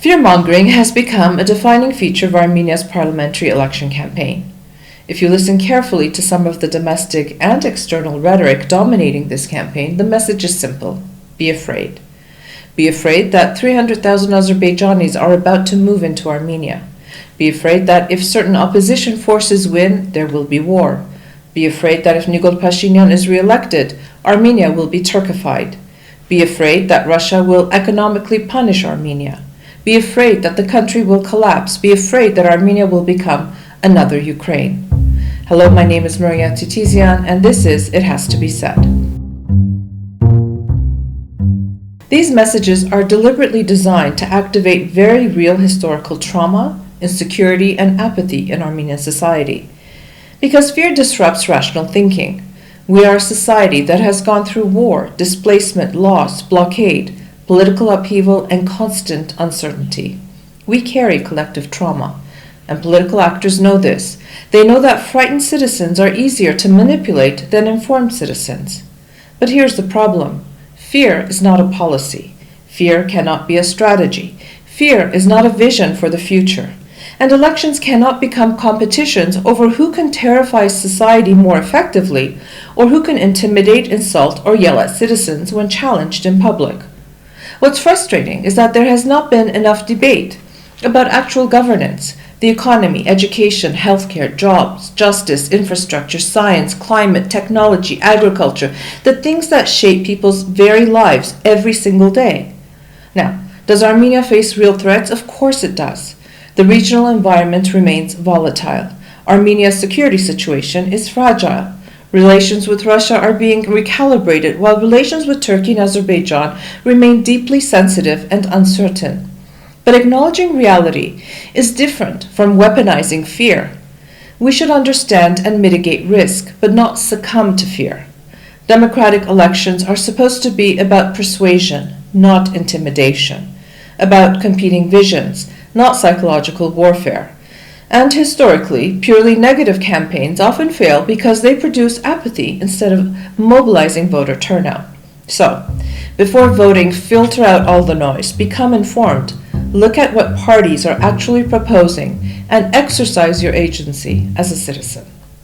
Fearmongering has become a defining feature of Armenia's parliamentary election campaign. If you listen carefully to some of the domestic and external rhetoric dominating this campaign, the message is simple: be afraid. Be afraid that 300,000 Azerbaijanis are about to move into Armenia. Be afraid that if certain opposition forces win, there will be war. Be afraid that if Nikol Pashinyan is re-elected, Armenia will be Turkified. Be afraid that Russia will economically punish Armenia. Be afraid that the country will collapse. Be afraid that Armenia will become another Ukraine. Hello, my name is Titizian, and this is It Has to Be Said. These messages are deliberately designed to activate very real historical trauma, insecurity, and apathy in Armenian society. Because fear disrupts rational thinking. We are a society that has gone through war, displacement, loss, blockade, political upheaval, and constant uncertainty. We carry collective trauma, and political actors know this. They know that frightened citizens are easier to manipulate than informed citizens. But here's the problem. Fear is not a policy. Fear cannot be a strategy. Fear is not a vision for the future. And elections cannot become competitions over who can terrify society more effectively, or who can intimidate, insult, or yell at citizens when challenged in public. What's frustrating is that there has not been enough debate about actual governance, the economy, education, healthcare, jobs, justice, infrastructure, science, climate, technology, agriculture, the things that shape people's very lives every single day. Now, does Armenia face real threats? Of course it does. The regional environment remains volatile. Armenia's security situation is fragile. Relations with Russia are being recalibrated, while relations with Turkey and Azerbaijan remain deeply sensitive and uncertain. But acknowledging reality is different from weaponizing fear. We should understand and mitigate risk, but not succumb to fear. Democratic elections are supposed to be about persuasion, not intimidation, about competing visions, not psychological warfare. And historically, purely negative campaigns often fail because they produce apathy instead of mobilizing voter turnout. So, before voting, filter out all the noise, become informed, look at what parties are actually proposing, and exercise your agency as a citizen.